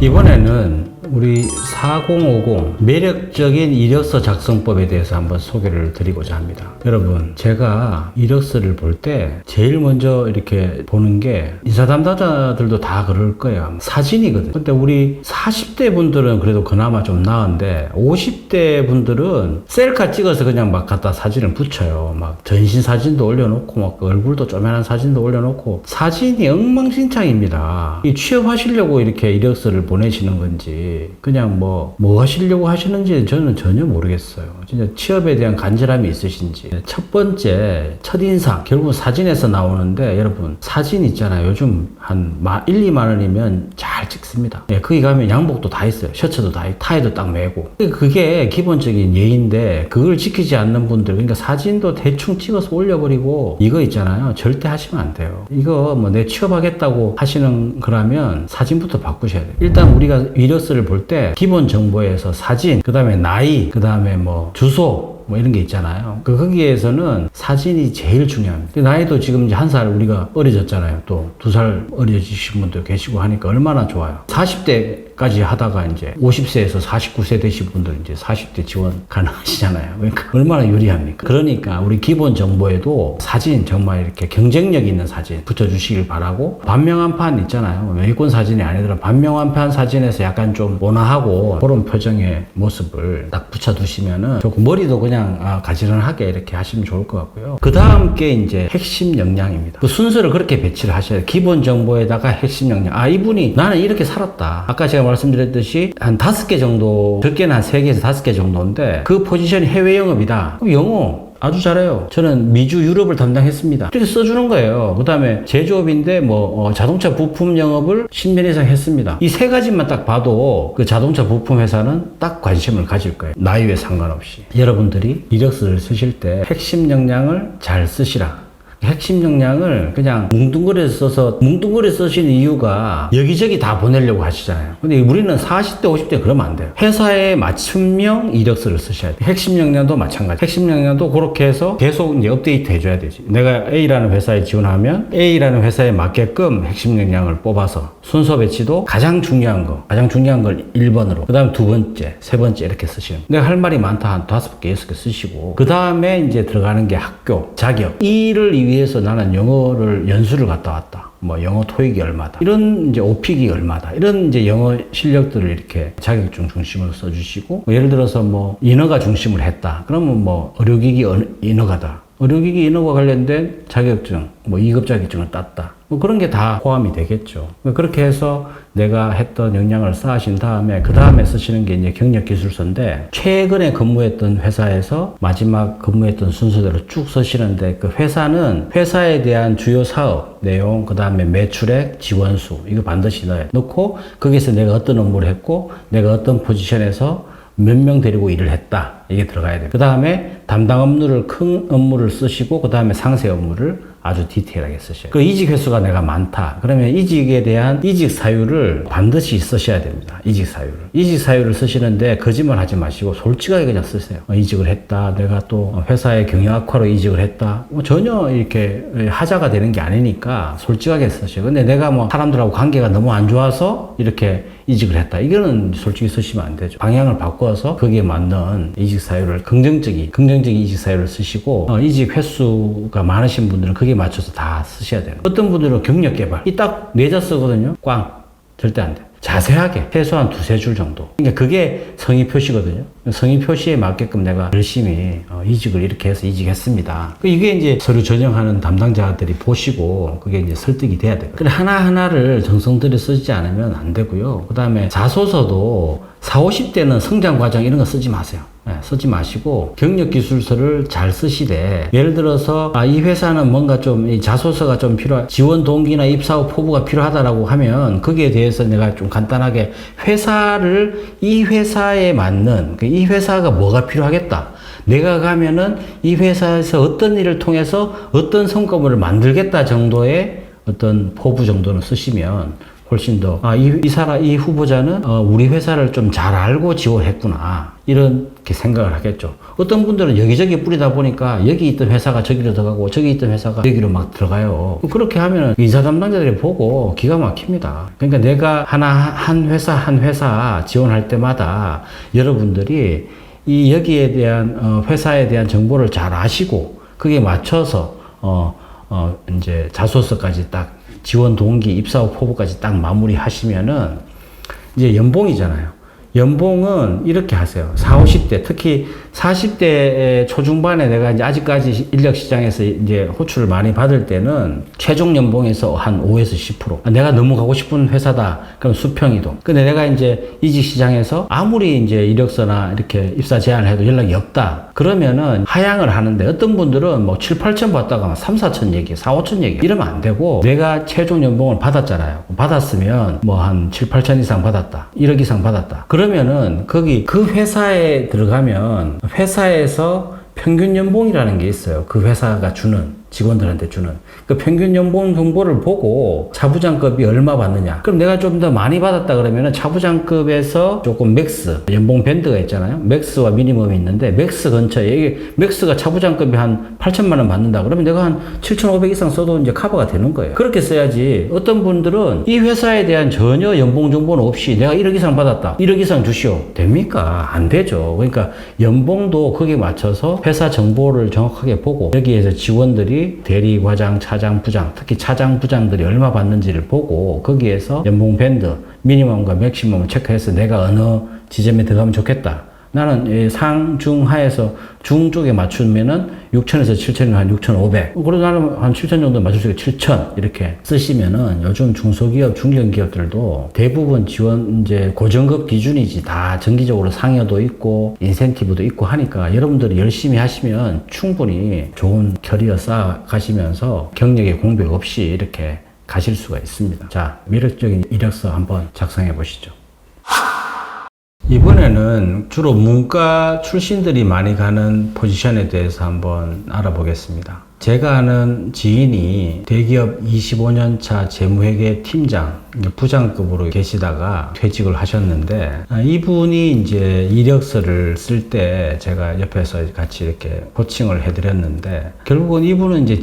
이번에는 우리 4050 매력적인 이력서 작성법에 대해서 한번 소개를 드리고자 합니다. 여러분, 제가 이력서를 볼 때 제일 먼저 이렇게 보는 게 인사 담당자들도 다 그럴 거예요. 사진이거든요. 근데 우리 40대 분들은 그래도 그나마 좀 나은데 50대 분들은 셀카 찍어서 그냥 막 갖다 사진을 붙여요. 막 전신 사진도 올려놓고 막 얼굴도 쪼매난 사진도 올려놓고 사진이 엉망진창입니다. 이 취업하시려고 이렇게 이력서를 보내시는 건지 그냥 뭐 하시려고 하시는지 저는 전혀 모르겠어요. 진짜 취업에 대한 간절함이 있으신지. 첫 번째 첫인상 결국 사진에서 나오는데, 여러분 사진 있잖아요. 요즘 한 1, 2만 원이면 잘 찍습니다. 거기 가면 양복도 다 있어요. 셔츠도 다 있고 타이도 딱 매고. 그게 기본적인 예인데 그걸 지키지 않는 분들, 그러니까 사진도 대충 찍어서 올려버리고 이거 있잖아요. 절대 하시면 안 돼요. 이거 뭐 내 취업하겠다고 하시는 거라면 사진부터 바꾸셔야 돼요. 일단 우리가 이력서를 볼 때 기본 정보에서 사진, 그 다음에 나이, 그 다음에 뭐 주소 뭐 이런 게 있잖아요. 거기에서는 사진이 제일 중요합니다. 나이도 지금 이제 1살 우리가 어려졌잖아요. 또 2살 어려지신 분도 계시고 하니까 얼마나 좋아요. 40대까지 하다가 이제 50세에서 49세 되신 분들 이제 40대 지원 가능하시잖아요. 그러니까 얼마나 유리합니까? 그러니까 우리 기본 정보에도 사진, 정말 이렇게 경쟁력 있는 사진 붙여주시길 바라고, 반명한판 있잖아요. 외권 사진이 아니더라 반명한판 사진에서 약간 좀 온화하고 그런 표정의 모습을 딱 붙여두시면은 좋고, 머리도 그냥 가지런하게 이렇게 하시면 좋을 것 같고요. 그 다음 게 이제 핵심 역량입니다. 그 순서를 그렇게 배치를 하셔야 돼요. 기본 정보에다가 핵심 역량. 이분이 나는 이렇게 살았다. 아까 제가 말씀드렸듯이 한 5개 정도, 적게는 한 3개에서 5개 정도인데 그 포지션이 해외 영업이다. 그럼 영어 아주 잘해요. 저는 미주 유럽을 담당했습니다. 이렇게 써주는 거예요. 그 다음에 제조업인데 자동차 부품 영업을 10년 이상 했습니다. 이 3가지만 딱 봐도 그 자동차 부품 회사는 딱 관심을 가질 거예요. 나이에 상관없이. 여러분들이 이력서를 쓰실 때 핵심 역량을 잘 쓰시라. 핵심 역량을 그냥 뭉뚱그려서 쓰시는 이유가 여기저기 다 보내려고 하시잖아요. 근데 우리는 40대, 50대 그러면 안 돼요. 회사에 맞춤형 이력서를 쓰셔야 돼요. 핵심 역량도 마찬가지. 핵심 역량도 그렇게 해서 계속 이제 업데이트 해줘야 되지. 내가 A라는 회사에 지원하면 A라는 회사에 맞게끔 핵심 역량을 뽑아서 순서 배치도 가장 중요한 걸 1번으로, 그 다음에 2번째, 3번째 이렇게 쓰시는. 내가 할 말이 많다 한 5개, 6개 쓰시고, 그 다음에 이제 들어가는 게 학교, 자격. 이를 위해서 나는 영어를 연수를 갔다 왔다. 뭐 영어 토익이 얼마다. 이런 이제 오픽이 얼마다. 이런 이제 영어 실력들을 이렇게 자격증 중심으로 써주시고, 예를 들어서 뭐 인허가 중심을 했다. 그러면 뭐 의료기기 인허가다. 의료기기 인허가 관련된 자격증, 뭐 2급 자격증을 땄다. 뭐 그런 게 다 포함이 되겠죠. 그렇게 해서 내가 했던 역량을 쌓으신 다음에 그 다음에 쓰시는 게 이제 경력기술서인데, 최근에 근무했던 회사에서 마지막 근무했던 순서대로 쭉 쓰시는데, 그 회사는 회사에 대한 주요 사업 내용, 그 다음에 매출액, 지원수 이거 반드시 넣고, 거기서 내가 어떤 업무를 했고 내가 어떤 포지션에서 몇 명 데리고 일을 했다. 이게 들어가야 돼요. 그 다음에 담당 업무를, 큰 업무를 쓰시고, 그 다음에 상세 업무를 아주 디테일하게 쓰셔요. 그 이직 횟수가 내가 많다. 그러면 이직에 대한 이직 사유를 반드시 쓰셔야 됩니다. 이직 사유를 쓰시는데 거짓말 하지 마시고 솔직하게 그냥 쓰세요. 이직을 했다. 내가 또 회사의 경영 악화로 이직을 했다. 전혀 이렇게 하자가 되는 게 아니니까 솔직하게 쓰셔요. 근데 내가 뭐 사람들하고 관계가 너무 안 좋아서 이렇게 이직을 했다. 이거는 솔직히 쓰시면 안 되죠. 방향을 바꿔서 거기에 맞는 이직 사유를, 긍정적인 이직 사유를 쓰시고, 이직 횟수가 많으신 분들은 거기에 맞춰서 다 쓰셔야 돼요. 어떤 분들은 경력 개발, 이 딱 4자 쓰거든요. 꽝. 절대 안 돼. 자세하게 최소한 2-3줄 정도. 그러니까 그게 성의 표시거든요. 성의 표시에 맞게끔 내가 열심히 이직을 이렇게 해서 이직했습니다. 이게 이제 서류 전형하는 담당자들이 보시고 그게 이제 설득이 돼야 돼요. 그래 하나하나를 정성 들여 쓰지 않으면 안 되고요. 그 다음에 자소서도 40, 50대는 성장 과정 이런 거 쓰지 마세요. 쓰지 마시고 경력기술서를 잘 쓰시되, 예를 들어서 이 회사는 뭔가 좀 이 자소서가 좀 지원 동기나 입사 후 포부가 필요하다라고 하면 거기에 대해서 내가 좀 간단하게 이 회사에 맞는, 이 회사가 뭐가 필요하겠다. 내가 가면은 이 회사에서 어떤 일을 통해서 어떤 성과물을 만들겠다 정도의 어떤 포부 정도는 쓰시면 훨씬 더, 이 후보자는 우리 회사를 좀 잘 알고 지원했구나. 이렇게 생각을 하겠죠. 어떤 분들은 여기저기 뿌리다 보니까 여기 있던 회사가 저기로 들어가고 저기 있던 회사가 여기로 막 들어가요. 그렇게 하면 인사 담당자들이 보고 기가 막힙니다. 그러니까 내가 한 회사 지원할 때마다 여러분들이 이 여기에 대한 회사에 대한 정보를 잘 아시고 거기에 맞춰서 이제 자소서까지 딱 지원 동기, 입사 후 포부까지 딱 마무리 하시면은 이제 연봉이잖아요. 연봉은 이렇게 하세요. 40, 50대, 특히 40대 초중반에 내가 이제 아직까지 인력 시장에서 이제 호출을 많이 받을 때는 최종 연봉에서 한 5에서 10%. 내가 너무 가고 싶은 회사다. 그럼 수평이동. 근데 내가 이제 이직 시장에서 아무리 이제 이력서나 이렇게 입사 제안을 해도 연락이 없다. 그러면은 하향을 하는데 어떤 분들은 뭐 7, 8천 받다가 3, 4천 얘기, 4, 5천 얘기 이러면 안 되고 내가 최종 연봉을 받았잖아요. 받았으면 뭐 한 7, 8천 이상 받았다. 1억 이상 받았다. 그러면은 거기 그 회사에 들어가면 회사에서 평균 연봉이라는 게 있어요. 그 회사가 주는, 직원들한테 주는 그 평균 연봉 정보를 보고 차부장급이 얼마 받느냐. 그럼 내가 좀 더 많이 받았다 그러면은 차부장급에서 조금 맥스, 연봉 밴드가 있잖아요. 맥스와 미니멈이 있는데 맥스 근처에, 이게 맥스가 차부장급이 한 8천만 원 받는다 그러면 내가 한 7,500 이상 써도 이제 커버가 되는 거예요. 그렇게 써야지. 어떤 분들은 이 회사에 대한 전혀 연봉 정보는 없이 내가 1억 이상 받았다, 1억 이상 주시오. 됩니까? 안 되죠. 그러니까 연봉도 거기에 맞춰서 회사 정보를 정확하게 보고 여기에서 직원들이 대리, 과장, 차장, 부장, 특히 차장, 부장들이 얼마 받는지를 보고 거기에서 연봉 밴드, 미니멈과 맥시멈을 체크해서 내가 어느 지점에 들어가면 좋겠다. 나는 상, 중, 하에서 중 쪽에 맞추면은 6천에서 7천이면 한 6,500. 그래도 나는 한 7천 정도 맞출 수 있게 7천 이렇게 쓰시면은 요즘 중소기업, 중견기업들도 대부분 지원 이제 고정급 기준이지 다 정기적으로 상여도 있고 인센티브도 있고 하니까 여러분들이 열심히 하시면 충분히 좋은 커리어 쌓아 가시면서 경력의 공백 없이 이렇게 가실 수가 있습니다. 자, 매력적인 이력서 한번 작성해 보시죠. 이번에는 주로 문과 출신들이 많이 가는 포지션에 대해서 한번 알아보겠습니다. 제가 아는 지인이 대기업 25년차 재무회계 팀장, 부장급으로 계시다가 퇴직을 하셨는데, 이분이 이제 이력서를 쓸 때 제가 옆에서 같이 이렇게 코칭을 해드렸는데, 결국은 이분은 이제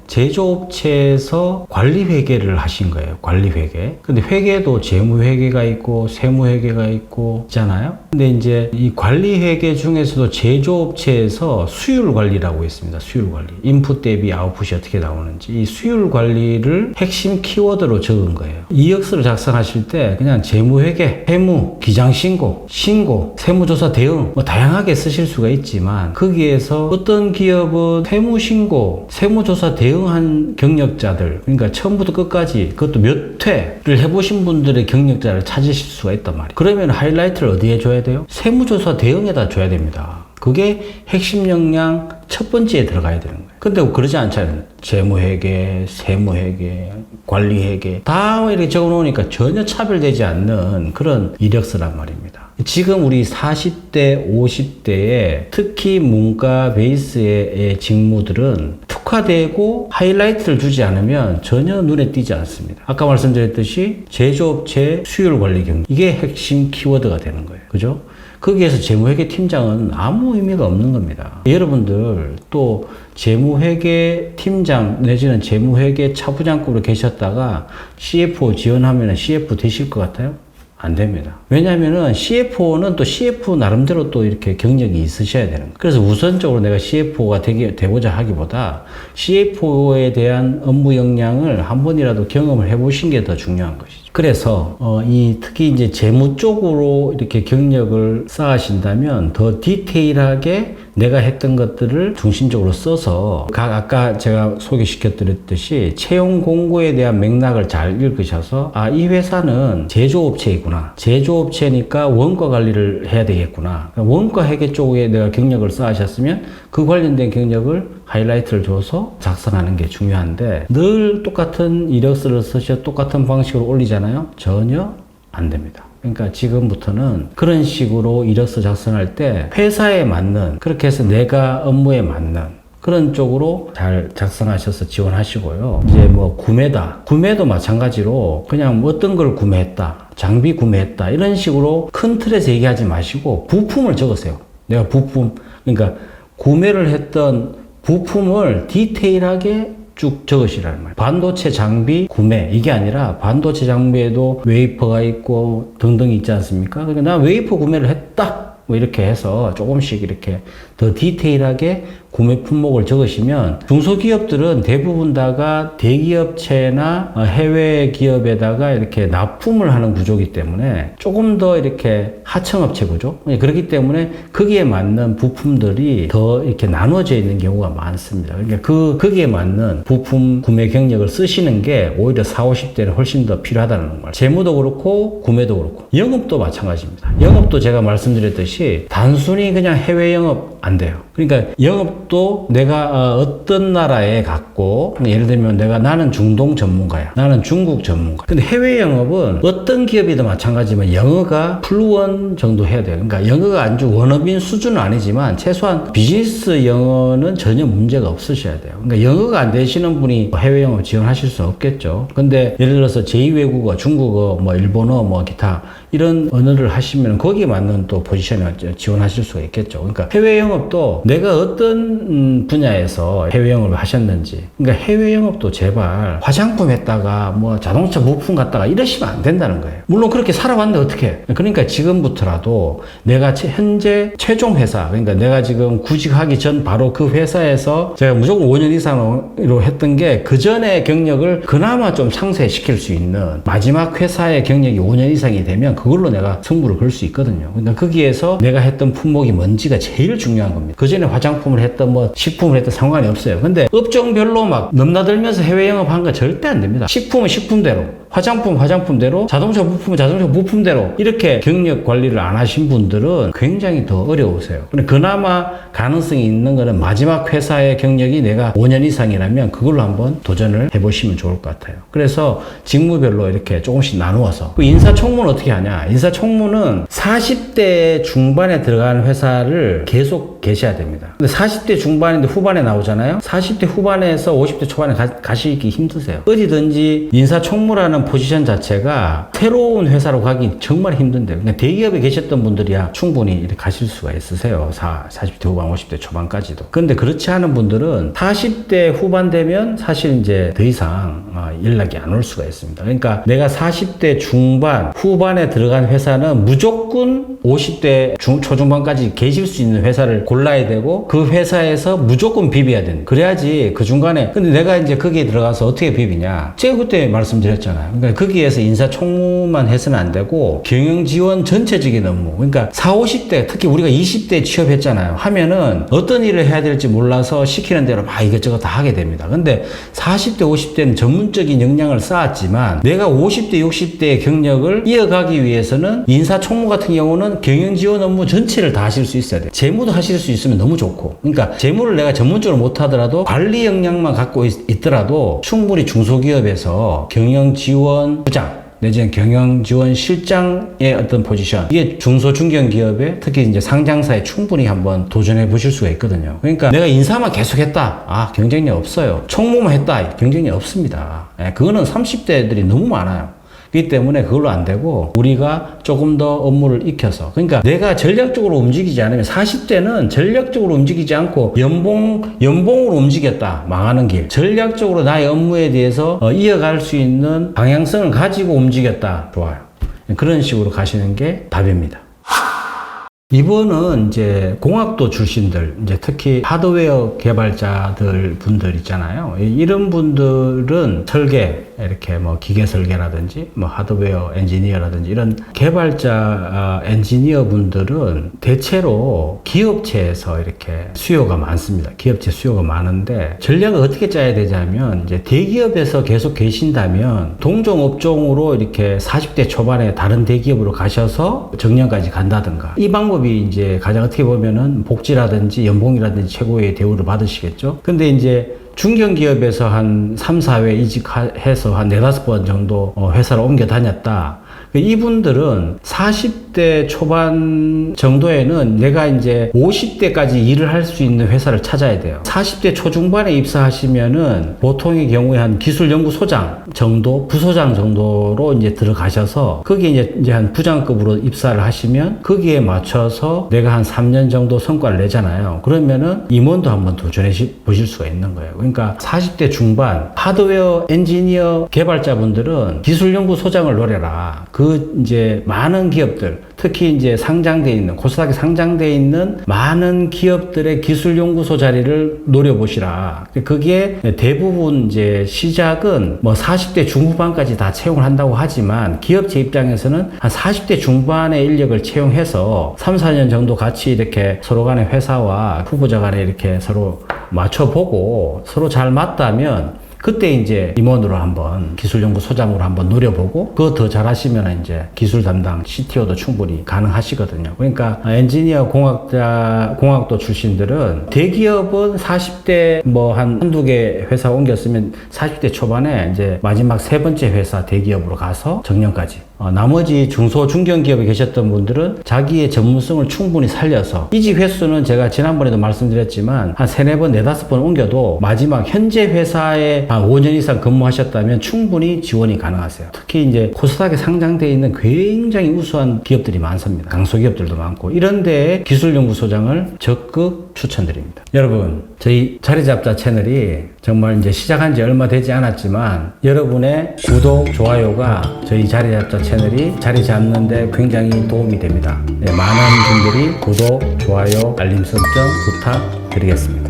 제조업체에서 관리회계를 하신 거예요. 관리회계. 근데 회계도 재무회계가 있고 세무회계가 있고 있잖아요. 근데 이제 이 관리회계 중에서도 제조업체에서 수율관리라고 있습니다. 수율관리. 인풋 대비 아웃풋이 어떻게 나오는지 이 수율관리를 핵심 키워드로 적은 거예요. 이력서를 작성하실 때 그냥 재무회계, 세무, 기장신고, 신고, 세무조사 대응 뭐 다양하게 쓰실 수가 있지만 거기에서 어떤 기업은 세무신고, 세무조사 대응 한 경력자들, 그러니까 처음부터 끝까지 그것도 몇 회를 해보신 분들의 경력자를 찾으실 수가 있단 말이에요. 그러면 하이라이트를 어디에 줘야 돼요? 세무조사 대응에다 줘야 됩니다. 그게 핵심 역량 첫 번째에 들어가야 되는 거예요. 근데 그러지 않잖아요. 재무회계, 세무회계, 관리회계 다 이렇게 적어놓으니까 전혀 차별되지 않는 그런 이력서란 말입니다. 지금 우리 40대, 50대에 특히 문과 베이스의 직무들은 특화되고 하이라이트를 주지 않으면 전혀 눈에 띄지 않습니다. 아까 말씀드렸듯이 제조업체 수율관리 경력, 이게 핵심 키워드가 되는 거예요. 그죠? 거기에서 재무회계 팀장은 아무 의미가 없는 겁니다. 여러분들 또 재무회계 팀장 내지는 재무회계 차부장급으로 계셨다가 CFO 지원하면 CFO 되실 것 같아요? 안 됩니다. 왜냐면은 CFO는 또 CFO 나름대로 또 이렇게 경력이 있으셔야 되는 거예요. 그래서 우선적으로 내가 CFO가 되고자 하기보다 CFO에 대한 업무 역량을 한 번이라도 경험을 해보신 게 더 중요한 것이죠. 그래서 특히 이제 재무 쪽으로 이렇게 경력을 쌓으신다면 더 디테일하게 내가 했던 것들을 중심적으로 써서 아까 제가 소개시켜드렸듯이 채용 공고에 대한 맥락을 잘 읽으셔서 이 회사는 제조업체이구나. 제조업체니까 원가 관리를 해야 되겠구나. 원가 회계 쪽에 내가 경력을 쌓으셨으면 그 관련된 경력을 하이라이트를 줘서 작성하는 게 중요한데 늘 똑같은 이력서를 쓰셔 똑같은 방식으로 올리잖아요. 전혀 안 됩니다. 그러니까 지금부터는 그런 식으로 이력서 작성할 때 회사에 맞는, 그렇게 해서 내가 업무에 맞는 그런 쪽으로 잘 작성하셔서 지원하시고요. 이제 뭐 구매도 마찬가지로 그냥 어떤 걸 구매했다, 장비 구매했다 이런 식으로 큰 틀에서 얘기하지 마시고 부품을 적으세요. 내가 부품, 그러니까 구매를 했던 부품을 디테일하게 쭉 적으시라는 말이에요. 반도체 장비 구매 이게 아니라 반도체 장비에도 웨이퍼가 있고 등등 있지 않습니까? 그러니까 나 웨이퍼 구매를 했다 뭐 이렇게 해서 조금씩 이렇게 더 디테일하게 구매 품목을 적으시면 중소기업들은 대부분 다가 대기업체나 해외 기업에다가 이렇게 납품을 하는 구조이기 때문에 조금 더 이렇게 하청업체 구조 그렇기 때문에 거기에 맞는 부품들이 더 이렇게 나눠져 있는 경우가 많습니다. 그러니까 거기에 맞는 부품 구매 경력을 쓰시는 게 오히려 40, 50대는 훨씬 더 필요하다는 거예요. 재무도 그렇고 구매도 그렇고 영업도 마찬가지입니다. 영업도 제가 말씀드렸듯이 단순히 그냥 해외 영업 안 돼요. 그러니까 영업도 내가 어떤 나라에 갔고 예를 들면 나는 중동 전문가야. 나는 중국 전문가. 근데 해외 영업은 어떤 기업이든 마찬가지지만 영어가 플루언 정도 해야 돼요. 그러니까 영어가 아주 원어민 수준은 아니지만 최소한 비즈니스 영어는 전혀 문제가 없으셔야 돼요. 그러니까 영어가 안 되시는 분이 해외 영업 지원하실 수 없겠죠. 근데 예를 들어서 제2외국어, 중국어, 뭐 일본어, 뭐 기타 이런 언어를 하시면 거기에 맞는 또 포지션을 지원하실 수가 있겠죠. 그러니까 해외 영업도 내가 어떤 분야에서 해외 영업을 하셨는지, 그러니까 해외 영업도 제발 화장품 했다가 뭐 자동차 부품 갔다가 이러시면 안 된다는 거예요. 물론 그렇게 살아봤는데 어떻게? 그러니까 지금부터라도 내가 현재 최종 회사, 그러니까 내가 지금 구직하기 전 바로 그 회사에서 제가 무조건 5년 이상으로 했던 게 그 전에 경력을 그나마 좀 상쇄시킬 수 있는 마지막 회사의 경력이 5년 이상이 되면 그걸로 내가 승부를 걸 수 있거든요. 그러니까 거기에서 내가 했던 품목이 뭔지가 제일 중요한 겁니다. 그 전에 화장품을 했던 뭐 식품을 했던 상관이 없어요. 근데 업종별로 막 넘나들면서 해외 영업하는 거 절대 안 됩니다. 식품은 식품대로, 화장품대로, 자동차 부품은 자동차 부품대로 이렇게 경력 관리를 안 하신 분들은 굉장히 더 어려우세요. 근데 그나마 가능성이 있는 거는 마지막 회사의 경력이 내가 5년 이상이라면 그걸로 한번 도전을 해보시면 좋을 것 같아요. 그래서 직무별로 이렇게 조금씩 나누어서 그 인사청문은 어떻게 하냐? 인사청문은 40대 중반에 들어가는 회사를 계속 계셔야 됩니다. 근데 40대 중반인데 후반에 나오잖아요. 40대 후반에서 50대 초반에 가시기 힘드세요. 어디든지 인사청문하는 포지션 자체가 새로운 회사로 가기 정말 힘든데요. 그러니까 대기업에 계셨던 분들이야 충분히 이렇게 가실 수가 있으세요. 40대 후반, 50대 초반까지도. 그런데 그렇지 않은 분들은 40대 후반 되면 사실 이제 더 이상 연락이 안 올 수가 있습니다. 그러니까 내가 40대 중반, 후반에 들어간 회사는 무조건 50대 초중반까지 계실 수 있는 회사를 골라야 되고 그 회사에서 무조건 비벼야 된다. 그래야지 그 중간에 근데 내가 이제 거기에 들어가서 어떻게 비비냐? 제가 그때 말씀드렸잖아요. 그러니까 거기에서 인사총무만 해서는 안 되고 경영지원 전체적인 업무. 그러니까 40, 50대 특히 우리가 20대 취업했잖아요. 하면은 어떤 일을 해야 될지 몰라서 시키는 대로 막 이것저것 다 하게 됩니다. 근데 40대, 50대는 전문적인 역량을 쌓았지만 내가 50대, 60대의 경력을 이어가기 위해서는 인사총무 같은 경우는 경영지원 업무 전체를 다 하실 수 있어야 돼요. 재무도 하실 수 있으면 너무 좋고. 그러니까 재무를 내가 전문적으로 못하더라도 관리 역량만 갖고 있더라도 충분히 중소기업에서 경영지원 부장 내지는 경영지원실장의 어떤 포지션 이게 중소 중견기업에 특히 이제 상장사에 충분히 한번 도전해 보실 수가 있거든요. 그러니까 내가 인사만 계속 했다 경쟁력 없어요. 총무만 했다 경쟁력 없습니다. 그거는 30대들이 너무 많아요. 그렇기 때문에 그걸로 안 되고 우리가 조금 더 업무를 익혀서 그러니까 내가 전략적으로 움직이지 않으면 40대는 전략적으로 움직이지 않고 연봉으로 움직였다 망하는 길 전략적으로 나의 업무에 대해서 이어갈 수 있는 방향성을 가지고 움직였다 좋아요. 그런 식으로 가시는 게 답입니다. 2번은 이제 공학도 출신들, 이제 특히 하드웨어 개발자들 분들 있잖아요. 이런 분들은 설계, 이렇게 뭐 기계 설계라든지, 뭐 하드웨어 엔지니어라든지 이런 개발자 엔지니어 분들은 대체로 기업체에서 이렇게 수요가 많습니다. 기업체 수요가 많은데 전략을 어떻게 짜야 되냐면 이제 대기업에서 계속 계신다면 동종 업종으로 이렇게 40대 초반에 다른 대기업으로 가셔서 정년까지 간다든가 이 방법이 이제 가장 어떻게 보면은 복지라든지 연봉이라든지 최고의 대우를 받으시겠죠. 근데 이제 중견기업에서 한 3, 4회 이직해서 한 4, 5번 정도 회사를 옮겨 다녔다. 이분들은 40대 40대 초반 정도에는 내가 이제 50대까지 일을 할 수 있는 회사를 찾아야 돼요. 40대 초중반에 입사하시면은 보통의 경우에 한 기술연구소장 정도, 부소장 정도로 이제 들어가셔서 거기에 이제 한 부장급으로 입사를 하시면 거기에 맞춰서 내가 한 3년 정도 성과를 내잖아요. 그러면은 임원도 한번 도전해 보실 수가 있는 거예요. 그러니까 40대 중반 하드웨어 엔지니어 개발자분들은 기술연구소장을 노려라. 그 이제 많은 기업들, 특히 이제 상장돼 있는, 코스닥에 상장돼 있는 많은 기업들의 기술연구소 자리를 노려보시라. 거기에 대부분 이제 시작은 뭐 40대 중후반까지 다 채용을 한다고 하지만 기업체 입장에서는 한 40대 중반의 인력을 채용해서 3, 4년 정도 같이 이렇게 서로 간의 회사와 후보자 간에 이렇게 서로 맞춰보고 서로 잘 맞다면 그때 이제 임원으로 한번 기술연구소장으로 한번 노려보고 그거 더 잘하시면 이제 기술 담당 CTO도 충분히 가능하시거든요. 그러니까 엔지니어 공학도 출신들은 대기업은 40대 뭐 한두 개 회사 옮겼으면 40대 초반에 이제 마지막 세 번째 회사 대기업으로 가서 정년까지 나머지 중소 중견기업에 계셨던 분들은 자기의 전문성을 충분히 살려서 이직 횟수는 제가 지난번에도 말씀드렸지만 한 3, 4번, 4, 5번 옮겨도 마지막 현재 회사에 한 5년 이상 근무하셨다면 충분히 지원이 가능하세요. 특히 이제 코스닥에 상장되어 있는 굉장히 우수한 기업들이 많습니다. 강소기업들도 많고 이런 데에 기술연구소장을 적극 추천드립니다. 여러분, 저희 자리잡자 채널이 정말 이제 시작한 지 얼마 되지 않았지만 여러분의 구독, 좋아요가 저희 자리잡자 채널이 자리 잡는 데 굉장히 도움이 됩니다. 네, 많은 분들이 구독, 좋아요, 알림 설정 부탁드리겠습니다.